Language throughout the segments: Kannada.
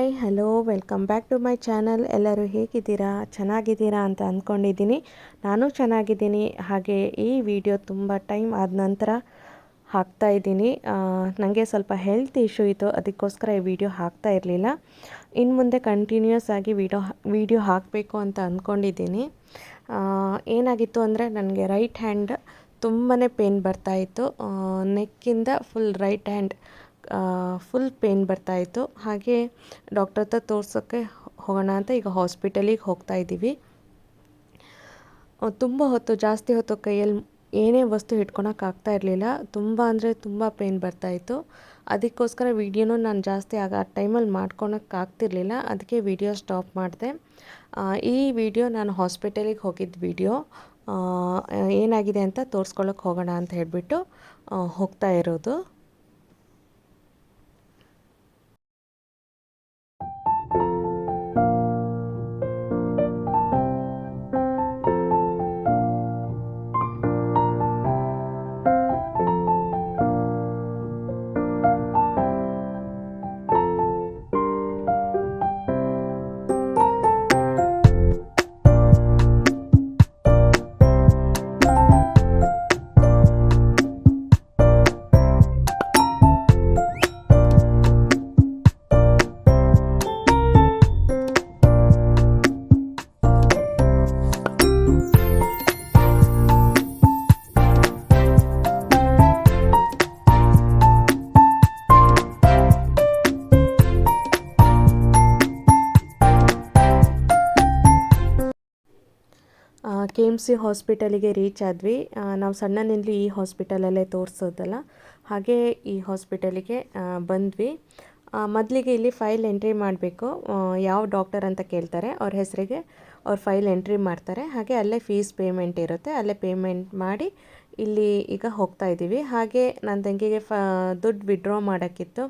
Hi hello welcome back to my channel. ಎಲ್ಲರೂ ಹೇಗಿದ್ದೀರಾ? ಚೆನ್ನಾಗಿದ್ದೀರಾ ಅಂತ ಅಂದ್ಕೊಂಡಿದ್ದೀನಿ. ನಾನು ಚೆನ್ನಾಗಿದ್ದೀನಿ. ಹಾಗೆ ಈ ವಿಡಿಯೋ ತುಂಬ ಟೈಮ್ ಆದ ನಂತರ ಹಾಕ್ತಾಯಿದ್ದೀನಿ. ನನಗೆ ಸ್ವಲ್ಪ ಹೆಲ್ತ್ ಇಶ್ಯೂ ಇತ್ತು, ಅದಕ್ಕೋಸ್ಕರ ಈ ವಿಡಿಯೋ ಹಾಕ್ತಾ ಇರಲಿಲ್ಲ. ಇನ್ನು ಮುಂದೆ ಕಂಟಿನ್ಯೂಸ್ ಆಗಿ ವಿಡಿಯೋ ಹಾಕಬೇಕು ಅಂತ ಅಂದ್ಕೊಂಡಿದ್ದೀನಿ. ಏನಾಗಿತ್ತು ಅಂದರೆ ನನಗೆ ರೈಟ್ ಹ್ಯಾಂಡ್ ತುಂಬಾ ಪೇನ್ ಬರ್ತಾಯಿತ್ತು. ನೆಕ್ಕಿಂದ full right hand full pain ಬರ್ತಾಯಿತ್ತು. ಹಾಗೆ ಡಾಕ್ಟರ್ ಹತ್ರ ತೋರ್ಸೋಕ್ಕೆ ಹೋಗೋಣ ಅಂತ ಈಗ ಹಾಸ್ಪಿಟಲಿಗೆ ಹೋಗ್ತಾ ಇದ್ದೀವಿ. ತುಂಬ ಹೊತ್ತು ಜಾಸ್ತಿ ಹೊತ್ತು ಕೈಯಲ್ಲಿ ಏನೇ ವಸ್ತು ಹಿಡ್ಕೊಳಕ್ಕಾಗ್ತಾ ಇರಲಿಲ್ಲ. ತುಂಬ ಅಂದರೆ ತುಂಬ ಪೇನ್ ಬರ್ತಾಯಿತ್ತು. ಅದಕ್ಕೋಸ್ಕರ ವೀಡಿಯೋನೂ ನಾನು ಜಾಸ್ತಿ ಆ ಟೈಮಲ್ಲಿ ಮಾಡ್ಕೊಳಕ್ಕಾಗ್ತಿರ್ಲಿಲ್ಲ. ಅದಕ್ಕೆ ವಿಡಿಯೋ ಸ್ಟಾಪ್ ಮಾಡಿದೆ. ಈ ವಿಡಿಯೋ ನಾನು ಹಾಸ್ಪಿಟಲಿಗೆ ಹೋಗಿದ್ದ ವಿಡಿಯೋ. ಏನಾಗಿದೆ ಅಂತ ತೋರಿಸ್ಕೊಳ್ಳೋಕೆ ಹೋಗೋಣ ಅಂತ ಹೇಳಿಬಿಟ್ಟು ಹೋಗ್ತಾ ಇರೋದು. KMC ಹಾಸ್ಪಿಟಲಿಗೆ ರೀಚ್ ಆದ್ವಿ. ನಾವು ಸಣ್ಣನಿಂದಲೂ ಈ ಹಾಸ್ಪಿಟಲಲ್ಲೇ ತೋರಿಸೋದಲ್ಲ, ಹಾಗೆ ಈ ಹಾಸ್ಪಿಟಲಿಗೆ ಬಂದ್ವಿ. ಮೊದಲಿಗೆ ಇಲ್ಲಿ ಫೈಲ್ ಎಂಟ್ರಿ ಮಾಡಬೇಕು. ಯಾವ ಡಾಕ್ಟರ್ ಅಂತ ಕೇಳ್ತಾರೆ, ಅವ್ರ ಹೆಸರಿಗೆ ಅವ್ರ ಫೈಲ್ ಎಂಟ್ರಿ ಮಾಡ್ತಾರೆ. ಹಾಗೆ ಅಲ್ಲೇ ಫೀಸ್ ಪೇಮೆಂಟ್ ಇರುತ್ತೆ, ಅಲ್ಲೇ ಪೇಮೆಂಟ್ ಮಾಡಿ ಇಲ್ಲಿ ಈಗ ಹೋಗ್ತಾ ಇದ್ದೀವಿ. ಹಾಗೆ ನನ್ನ ತಂಗಿಗೆ ದುಡ್ಡು ವಿಡ್ರಾ ಮಾಡೋಕ್ಕಿತ್ತು.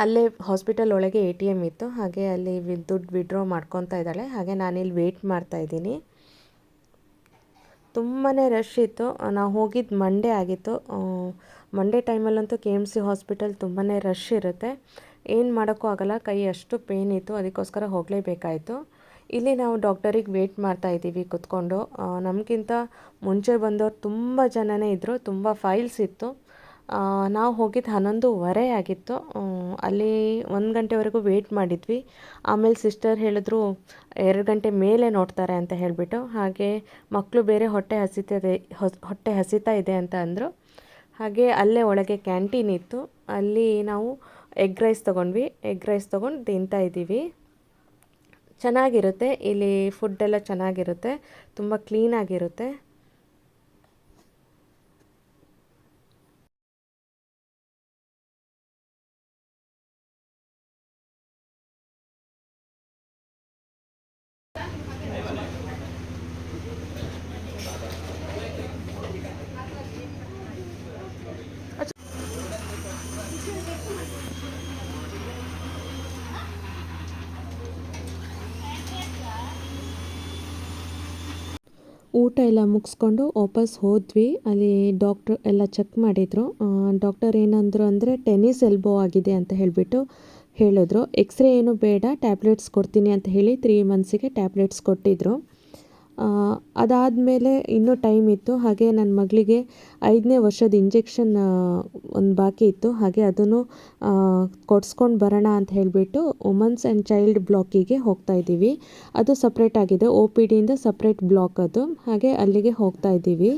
ಅಲ್ಲೇ ಹಾಸ್ಪಿಟಲ್ ಒಳಗೆ ATM ಇತ್ತು, ಹಾಗೆ ಅಲ್ಲಿ ದುಡ್ಡು ವಿಡ್ರಾ ಮಾಡ್ಕೊತಾ ಇದ್ದಾಳೆ. ಹಾಗೆ ನಾನಿಲ್ಲಿ ವೆಯ್ಟ್ ಮಾಡ್ತಾಯಿದ್ದೀನಿ. ತುಂಬಾ ರಶ್ ಇತ್ತು. ನಾವು ಹೋಗಿದ್ದು ಮಂಡೇ ಆಗಿತ್ತು. ಮಂಡೇ ಟೈಮಲ್ಲಂತೂ KMC ಹಾಸ್ಪಿಟಲ್ ತುಂಬಾ ರಶ್ ಇರುತ್ತೆ. ಏನು ಮಾಡೋಕ್ಕೂ ಆಗೋಲ್ಲ, ಕೈ ಅಷ್ಟು ಪೇನ್ ಇತ್ತು, ಅದಕ್ಕೋಸ್ಕರ ಹೋಗಲೇಬೇಕಾಯಿತು. ಇಲ್ಲಿ ನಾವು ಡಾಕ್ಟರಿಗೆ ವೆಯ್ಟ್ ಮಾಡ್ತಾಯಿದ್ದೀವಿ ಕೂತ್ಕೊಂಡು. ನಮಗಿಂತ ಮುಂಚೆ ಬಂದವರು ತುಂಬ ಜನನೇ ಇದ್ದರು, ತುಂಬ ಫೈಲ್ಸ್ ಇತ್ತು. ನಾವು ಹೋಗಿದ್ದು 11:15 ಆಗಿತ್ತು. ಅಲ್ಲಿ 1 ಗಂಟೆವರೆಗೂ ವೆಯ್ಟ್ ಮಾಡಿದ್ವಿ. ಆಮೇಲೆ ಸಿಸ್ಟರ್ ಹೇಳಿದ್ರು 2 ಗಂಟೆ ಮೇಲೆ ನೋಡ್ತಾರೆ ಅಂತ ಹೇಳಿಬಿಟ್ಟು. ಹಾಗೆ ಮಕ್ಕಳು ಬೇರೆ ಹೊಟ್ಟೆ ಹಸಿತಾ ಇದೆ ಅಂತ ಅಂದರು. ಹಾಗೆ ಅಲ್ಲೇ ಒಳಗೆ ಕ್ಯಾಂಟೀನ್ ಇತ್ತು, ಅಲ್ಲಿ ನಾವು ಎಗ್ ರೈಸ್ ತೊಗೊಂಡ್ವಿ. ಎಗ್ ರೈಸ್ ತೊಗೊಂಡು ತಿಂತಾ ಇದ್ದೀವಿ. ಚೆನ್ನಾಗಿರುತ್ತೆ ಇಲ್ಲಿ, ಫುಡ್ಡೆಲ್ಲ ಚೆನ್ನಾಗಿರುತ್ತೆ, ತುಂಬ ಕ್ಲೀನಾಗಿರುತ್ತೆ. ಊಟ ಎಲ್ಲ ಮುಗಿಸ್ಕೊಂಡು ವಾಪಸ್ ಹೋದ್ವಿ. ಅಲ್ಲಿ ಡಾಕ್ಟ್ರು ಎಲ್ಲ ಚೆಕ್ ಮಾಡಿದರು. ಡಾಕ್ಟರ್ ಏನಂದರು ಅಂದರೆ ಟೆನ್ನಿಸ್ ಎಲ್ಬೋ ಆಗಿದೆ ಅಂತ ಹೇಳಿಬಿಟ್ಟು ಹೇಳಿದ್ರು. ಎಕ್ಸ್ರೇ ಏನು ಬೇಡ, ಟ್ಯಾಬ್ಲೆಟ್ಸ್ ಕೊಡ್ತೀನಿ ಅಂತ ಹೇಳಿ 3 ಮಂತ್ಸಿಗೆ ಟ್ಯಾಬ್ಲೆಟ್ಸ್ ಕೊಟ್ಟಿದ್ದರು. ಅದಾದಮೇಲೆ ಇನ್ನೂ ಟೈಮ್ ಇತ್ತು. ಹಾಗೆ ನನ್ನ ಮಗಳಿಗೆ 5ನೇ ವರ್ಷದ ಇಂಜೆಕ್ಷನ್ ಒಂದು ಬಾಕಿ ಇತ್ತು. ಹಾಗೆ ಅದನ್ನು ಕೊಡಿಸ್ಕೊಂಡು ಬರೋಣ ಅಂತ ಹೇಳಿಬಿಟ್ಟು ವುಮನ್ಸ್ ಆ್ಯಂಡ್ ಚೈಲ್ಡ್ ಬ್ಲಾಕಿಗೆ ಹೋಗ್ತಾ ಇದ್ದೀವಿ. ಅದು ಸಪ್ರೇಟ್ ಆಗಿದೆ, OPDಯಿಂದ ಸಪ್ರೇಟ್ ಬ್ಲಾಕ್ ಅದು. ಹಾಗೆ ಅಲ್ಲಿಗೆ ಹೋಗ್ತಾ ಇದ್ದೀವಿ.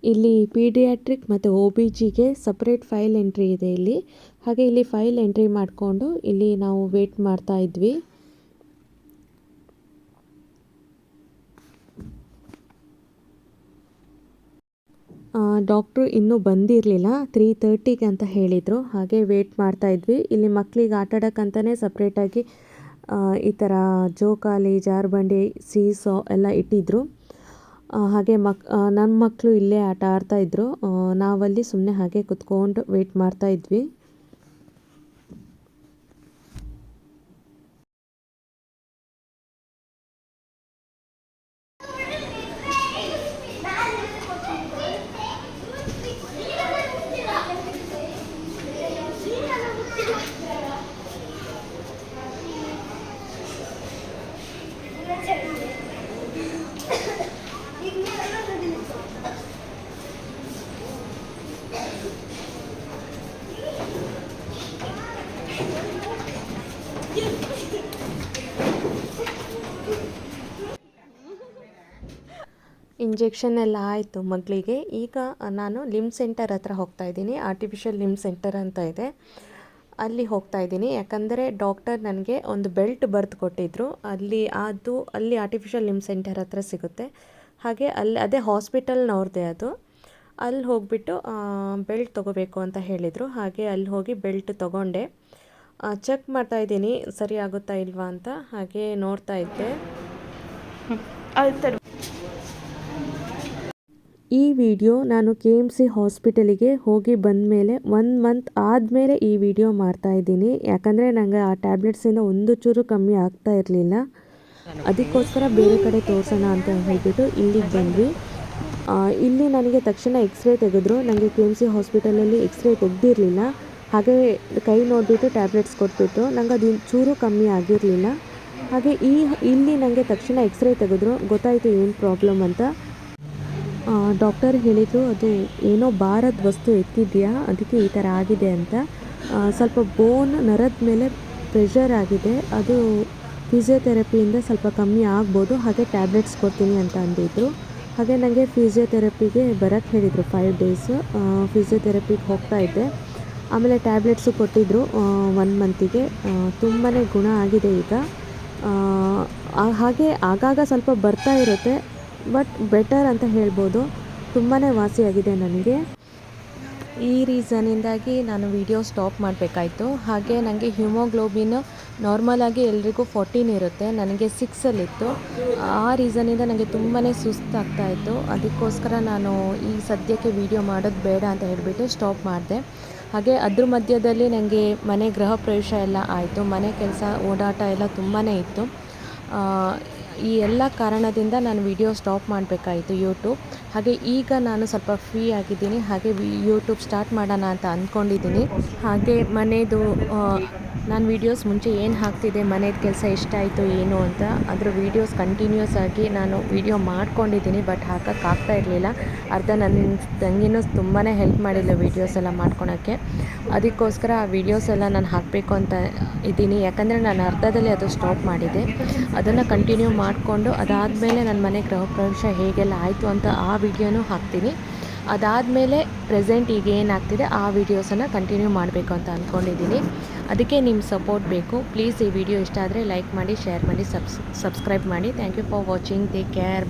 ಇಲ್ಲಿ ಪೀಡಿಯಾಟ್ರಿಕ್ ಮತ್ತು OBGಗೆ ಸಪ್ರೇಟ್ ಫೈಲ್ ಎಂಟ್ರಿ ಇದೆ ಇಲ್ಲಿ. ಹಾಗೆ ಇಲ್ಲಿ ಫೈಲ್ ಎಂಟ್ರಿ ಮಾಡಿಕೊಂಡು ಇಲ್ಲಿ ನಾವು ವೇಟ್ ಮಾಡ್ತಾ ಇದ್ವಿ. ಡಾಕ್ಟ್ರು ಇನ್ನೂ ಬಂದಿರಲಿಲ್ಲ, 3:30ಗೆ ಅಂತ ಹೇಳಿದರು. ಹಾಗೆ ವೇಟ್ ಮಾಡ್ತಾ ಇದ್ವಿ. ಇಲ್ಲಿ ಮಕ್ಕಳಿಗೆ ಆಟ ಆಡೋಕ್ಕಂತಲೇ ಸಪ್ರೇಟಾಗಿ ಈ ಥರ ಜೋಕಾಲಿ, ಜಾರುಬಂಡಿ, ಸೀಸೋ ಎಲ್ಲ ಇಟ್ಟಿದ್ದರು. ಹಾಗೆ ನನ್ನ ಮಕ್ಕಳು ಇಲ್ಲೇ ಆಟ ಆಡ್ತಾಯಿದ್ರು. ನಾವಲ್ಲಿ ಸುಮ್ಮನೆ ಹಾಗೆ ಕುತ್ಕೊಂಡು ವೆಯ್ಟ್ ಮಾಡ್ತಾಯಿದ್ವಿ. ಇಂಜೆಕ್ಷನ್ ಎಲ್ಲ ಆಯಿತು ಮಗಳಿಗೆ. ಈಗ ನಾನು ಲಿಮ್ ಸೆಂಟರ್ ಹತ್ರ ಹೋಗ್ತಾ ಇದ್ದೀನಿ. ಆರ್ಟಿಫಿಷಿಯಲ್ ಲಿಮ್ ಸೆಂಟರ್ ಅಂತ ಇದೆ, ಅಲ್ಲಿ ಹೋಗ್ತಾ ಇದ್ದೀನಿ. ಯಾಕಂದರೆ ಡಾಕ್ಟರ್ ನನಗೆ ಒಂದು ಬೆಲ್ಟ್ ಬರೆದು ಕೊಟ್ಟಿದ್ದರು. ಅಲ್ಲಿ ಆರ್ಟಿಫಿಷಿಯಲ್ ಲಿಮ್ ಸೆಂಟರ್ ಹತ್ರ ಸಿಗುತ್ತೆ. ಹಾಗೆ ಅದೇ ಹಾಸ್ಪಿಟಲ್ನವ್ರದ್ದೇ ಅದು. ಅಲ್ಲಿ ಹೋಗಿಬಿಟ್ಟು ಬೆಲ್ಟ್ ತೊಗೋಬೇಕು ಅಂತ ಹೇಳಿದರು. ಹಾಗೆ ಅಲ್ಲಿ ಹೋಗಿ ಬೆಲ್ಟ್ ತೊಗೊಂಡೆ. ಚೆಕ್ ಮಾಡ್ತಾಯಿದ್ದೀನಿ ಸರಿ ಆಗುತ್ತಾ ಇಲ್ವಾ ಅಂತ. ಹಾಗೆ ನೋಡ್ತಾ ಇದ್ದೆ. ಈ ವಿಡಿಯೋ ನಾನು KMC ಹಾಸ್ಪಿಟಲಿಗೆ ಹೋಗಿ ಬಂದ ಮೇಲೆ 1 ಮಂತ್ ಆದಮೇಲೆ ಈ ವಿಡಿಯೋ ಮಾಡ್ತಾಯಿದ್ದೀನಿ. ಯಾಕಂದರೆ ನನಗೆ ಆ ಟ್ಯಾಬ್ಲೆಟ್ಸಿಂದ ಒಂದು ಚೂರು ಕಮ್ಮಿ ಆಗ್ತಾ ಇರಲಿಲ್ಲ. ಅದಕ್ಕೋಸ್ಕರ ಬೇರೆ ಕಡೆ ತೋರಿಸೋಣ ಅಂತ ಹೇಳಿಬಿಟ್ಟು ಇಲ್ಲಿಗೆ ಬಂದ್ವಿ. ಇಲ್ಲಿ ನನಗೆ ತಕ್ಷಣ ಎಕ್ಸ್ರೇ ತೆಗೆದ್ರು. ನನಗೆ KMC ಹಾಸ್ಪಿಟಲಲ್ಲಿ ಎಕ್ಸ್ರೇ ತೆಗೆದಿರಲಿಲ್ಲ. ಹಾಗೆ ಕೈ ನೋಡಿಬಿಟ್ಟು ಟ್ಯಾಬ್ಲೆಟ್ಸ್ ಕೊಟ್ಬಿಟ್ಟು ನಂಗೆ ಅದು ಚೂರು ಕಮ್ಮಿ ಆಗಿರಲಿಲ್ಲ. ಹಾಗೆ ಇಲ್ಲಿ ನನಗೆ ತಕ್ಷಣ ಎಕ್ಸ್ರೇ ತೆಗೆದ್ರು. ಗೊತ್ತಾಯಿತು ಏನು ಪ್ರಾಬ್ಲಮ್ ಅಂತ. ಡಾಕ್ಟರ್ ಹೇಳಿದರು, ಅದು ಏನೋ ಭಾರದ ವಸ್ತು ಎತ್ತಿದೆಯಾ, ಅದಕ್ಕೆ ಈ ಥರ ಆಗಿದೆ ಅಂತ. ಸ್ವಲ್ಪ ನರದ ಮೇಲೆ ಪ್ರೆಷರ್ ಆಗಿದೆ, ಅದು ಫಿಸಿಯೋಥೆರಪಿಯಿಂದ ಸ್ವಲ್ಪ ಕಮ್ಮಿ ಆಗ್ಬೋದು, ಹಾಗೆ ಟ್ಯಾಬ್ಲೆಟ್ಸ್ ಕೊಡ್ತೀನಿ ಅಂತ ಅಂದಿದ್ರು. ಹಾಗೆ ನನಗೆ ಫಿಸಿಯೋಥೆರಪಿಗೆ ಬರೋಕ್ಕೆ ಹೇಳಿದರು 5 ಡೇಸು. ಫಿಸಿಯೋಥೆರಪಿಗೆ ಹೋಗ್ತಾ ಇದ್ದೆ. ಆಮೇಲೆ ಟ್ಯಾಬ್ಲೆಟ್ಸು ಕೊಟ್ಟಿದ್ದರು 1 ಮಂತಿಗೆ. ತುಂಬಾ ಗುಣ ಆಗಿದೆ ಈಗ. ಹಾಗೆ ಆಗಾಗ ಸ್ವಲ್ಪ ಬರ್ತಾ ಇರುತ್ತೆ, ಬಟ್ ಬೆಟರ್ ಅಂತ ಹೇಳ್ಬೋದು. ತುಂಬಾ ವಾಸಿಯಾಗಿದೆ ನನಗೆ. ಈ ರೀಸನಿಂದಾಗಿ ನಾನು ವಿಡಿಯೋ ಸ್ಟಾಪ್ ಮಾಡಬೇಕಾಯಿತು. ಹಾಗೆ ನನಗೆ ಹ್ಯೂಮೋಗ್ಲೋಬಿನ್ ನಾರ್ಮಲಾಗಿ ಎಲ್ರಿಗೂ 14 ಇರುತ್ತೆ, ನನಗೆ 6ಅಲ್ಲಿತ್ತು. ಆ ರೀಸನಿಂದ ನನಗೆ ತುಂಬಾ ಸುಸ್ತಾಗ್ತಾಯಿತ್ತು. ಅದಕ್ಕೋಸ್ಕರ ನಾನು ಈ ಸದ್ಯಕ್ಕೆ ವಿಡಿಯೋ ಮಾಡೋದು ಬೇಡ ಅಂತ ಹೇಳಿಬಿಟ್ಟು ಸ್ಟಾಪ್ ಮಾಡಿದೆ. ಹಾಗೆ ಅದ್ರ ಮಧ್ಯದಲ್ಲಿ ನನಗೆ ಮನೆ ಗೃಹ ಪ್ರವೇಶ ಎಲ್ಲ ಆಯಿತು. ಮನೆ ಕೆಲಸ ಓಡಾಟ ಎಲ್ಲ ತುಂಬಾ ಇತ್ತು. ಈ ಎಲ್ಲ ಕಾರಣದಿಂದ ನಾನು ವಿಡಿಯೋ ಸ್ಟಾಪ್ ಮಾಡಬೇಕಾಯಿತು ಯೂಟ್ಯೂಬ್. ಹಾಗೆ ಈಗ ನಾನು ಸ್ವಲ್ಪ ಫ್ರೀ ಆಗಿದ್ದೀನಿ. ಹಾಗೆ ಯೂಟ್ಯೂಬ್ ಸ್ಟಾರ್ಟ್ ಮಾಡೋಣ ಅಂತ ಅಂದ್ಕೊಂಡಿದ್ದೀನಿ. ಹಾಗೆ ಮನೆಯದು ನಾನು ವೀಡಿಯೋಸ್ ಮುಂಚೆ ಏನು ಹಾಕ್ತಿದ್ದೆ, ಮನೆಯದು ಕೆಲಸ ಎಷ್ಟಾಯಿತು ಏನು ಅಂತ ಅದರ ವೀಡಿಯೋಸ್ ಕಂಟಿನ್ಯೂಸ್ ಆಗಿ ನಾನು ವಿಡಿಯೋ ಮಾಡ್ಕೊಂಡಿದ್ದೀನಿ. ಬಟ್ ಹಾಕೋಕ್ಕಾಗ್ತಾ ಇರಲಿಲ್ಲ. ನನ್ನ ತಂಗಿನೂ ತುಂಬಾ ಹೆಲ್ಪ್ ಮಾಡಿಲ್ಲ ವೀಡಿಯೋಸ್ ಎಲ್ಲ ಮಾಡ್ಕೊಳಕ್ಕೆ. ಅದಕ್ಕೋಸ್ಕರ ಆ ವೀಡಿಯೋಸ್ ಎಲ್ಲ ನಾನು ಹಾಕಬೇಕು ಅಂತ ಇದ್ದೀನಿ. ಯಾಕಂದರೆ ನಾನು ಅರ್ಧದಲ್ಲಿ ಅದು ಸ್ಟಾಪ್ ಮಾಡಿದ್ದೆ. ಅದನ್ನು ಕಂಟಿನ್ಯೂ ಮಾಡಿಕೊಂಡು ಅದಾದಮೇಲೆ ನನ್ನ ಮನೆ ಗೃಹ ಪ್ರವೇಶ ಹೇಗೆಲ್ಲ ಆಯಿತು ಅಂತ ಆ ವಿಡಿಯೋನೂ ಹಾಕ್ತೀನಿ. ಅದಾದಮೇಲೆ ಪ್ರೆಸೆಂಟ್ ಈಗ ಏನಾಗ್ತಿದೆ ಆ ವಿಡಿಯೋಸನ್ನು ಕಂಟಿನ್ಯೂ ಮಾಡಬೇಕು ಅಂತ ಅಂದ್ಕೊಂಡಿದ್ದೀನಿ. ಅದಕ್ಕೆ ನಿಮ್ಮ ಸಪೋರ್ಟ್ ಬೇಕು. ಪ್ಲೀಸ್ ಈ ವಿಡಿಯೋ ಇಷ್ಟ ಆದರೆ ಲೈಕ್ ಮಾಡಿ, ಶೇರ್ ಮಾಡಿ, ಸಬ್ಸ್ಕ್ರೈಬ್ ಮಾಡಿ. Thank you for watching. Take care.